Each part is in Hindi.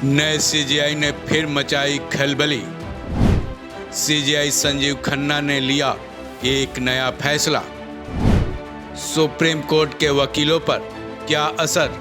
नए सीजेआई ने फिर मचाई खलबली। सीजेआई संजीव खन्ना ने लिया एक नया फैसला। सुप्रीम कोर्ट के वकीलों पर क्या असर?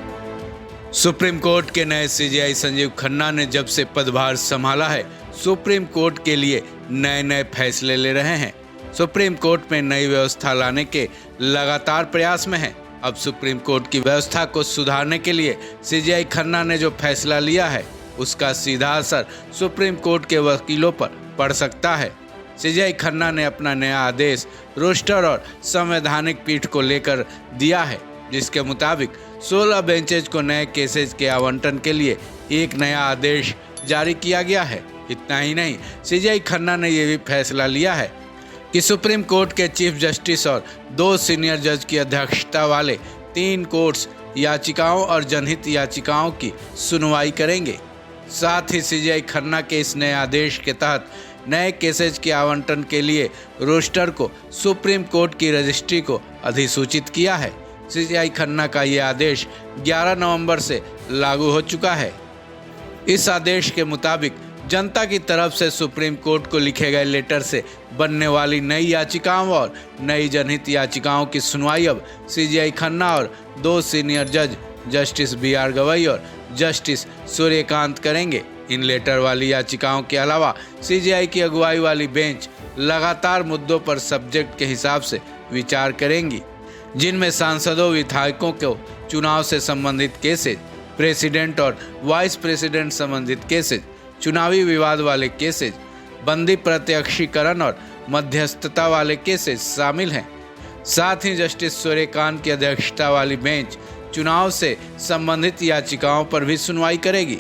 सुप्रीम कोर्ट के नए सीजेआई संजीव खन्ना ने जब से पदभार संभाला है, सुप्रीम कोर्ट के लिए नए नए फैसले ले रहे हैं। सुप्रीम कोर्ट में नई व्यवस्था लाने के लगातार प्रयास में है। अब सुप्रीम कोर्ट की व्यवस्था को सुधारने के लिए सीजेआई खन्ना ने जो फैसला लिया है, उसका सीधा असर सुप्रीम कोर्ट के वकीलों पर पड़ सकता है। सीजेआई खन्ना ने अपना नया आदेश रोस्टर और संवैधानिक पीठ को लेकर दिया है, जिसके मुताबिक 16 बेंचेज को नए केसेज के आवंटन के लिए एक नया आदेश जारी किया गया है। इतना ही नहीं, सीजेआई खन्ना ने यह भी फैसला लिया है कि सुप्रीम कोर्ट के चीफ जस्टिस और 2 सीनियर जज की अध्यक्षता वाले 3 कोर्ट्स याचिकाओं और जनहित याचिकाओं की सुनवाई करेंगे। साथ ही सीजेआई खन्ना के इस नए आदेश के तहत नए केसेज के आवंटन के लिए रोस्टर को सुप्रीम कोर्ट की रजिस्ट्री को अधिसूचित किया है। सीजेआई खन्ना का ये आदेश 11 नवंबर से लागू हो चुका है। इस आदेश के मुताबिक जनता की तरफ से सुप्रीम कोर्ट को लिखे गए लेटर से बनने वाली नई याचिकाओं और नई जनहित याचिकाओं की सुनवाई अब सीजेआई खन्ना और 2 सीनियर जज जस्टिस BR गवई और जस्टिस सूर्यकांत करेंगे। इन लेटर वाली याचिकाओं के अलावा सीजेआई की अगुवाई वाली बेंच लगातार मुद्दों पर सब्जेक्ट के हिसाब से विचार करेंगी, जिनमें सांसदों विधायकों को चुनाव से संबंधित केसेज, प्रेसिडेंट और वाइस प्रेसिडेंट संबंधित केसेज, चुनावी विवाद वाले केसेज, बंदी प्रत्यक्षीकरण और मध्यस्थता वाले केसेज शामिल हैं। साथ ही जस्टिस सूर्यकांत की अध्यक्षता वाली बेंच चुनाव से संबंधित याचिकाओं पर भी सुनवाई करेगी।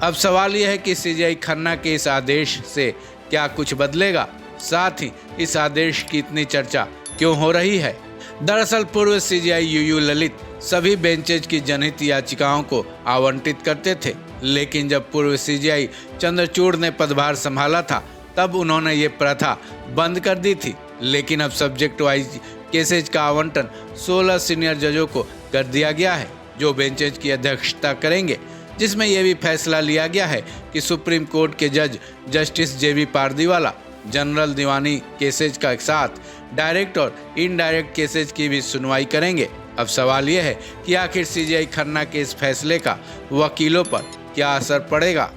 अब सवाल यह है कि सीजेआई खन्ना के इस आदेश से क्या कुछ बदलेगा? साथ ही इस आदेश की इतनी चर्चा क्यों हो रही है? दरअसल पूर्व सीजेआई UU ललित सभी बेंचेज की जनहित याचिकाओं को आवंटित करते थे, लेकिन जब पूर्व सीजेआई चंद्रचूड़ ने पदभार संभाला था, तब उन्होंने ये प्रथा बंद कर दी थी। लेकिन अब सब्जेक्ट वाइज केसेज का आवंटन 16 सीनियर जजों को कर दिया गया है, जो बेंचेज की अध्यक्षता करेंगे, जिसमें यह भी फैसला लिया गया है कि सुप्रीम कोर्ट के जज जस्टिस JB पारदीवाला जनरल दीवानी केसेज का साथ डायरेक्ट और इनडायरेक्ट केसेज की भी सुनवाई करेंगे। अब सवाल यह है कि आखिर सीजेआई खन्ना के इस फैसले का वकीलों पर क्या असर पड़ेगा?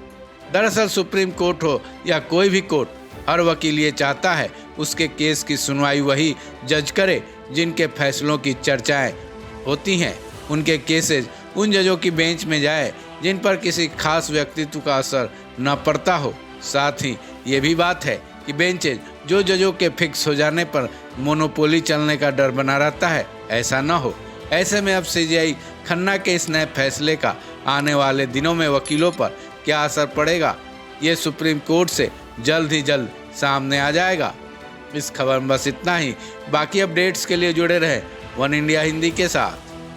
दरअसल सुप्रीम कोर्ट हो या कोई भी कोर्ट, हर वकील ये चाहता है उसके केस की सुनवाई वही जज करे जिनके फैसलों की चर्चाएं होती हैं। उनके केसेज उन जजों की बेंच में जाए जिन पर किसी खास व्यक्तित्व का असर न पड़ता हो। साथ ही ये भी बात है कि बेंचेज जो जजों के फिक्स हो जाने पर मोनोपोली चलने का डर बना रहता है, ऐसा न हो। ऐसे में अब सीजेआई खन्ना के इस नए फैसले का आने वाले दिनों में वकीलों पर क्या असर पड़ेगा, ये सुप्रीम कोर्ट से जल्द ही जल्द सामने आ जाएगा। इस खबर में बस इतना ही। बाकी अपडेट्स के लिए जुड़े रहे वन इंडिया हिंदी के साथ।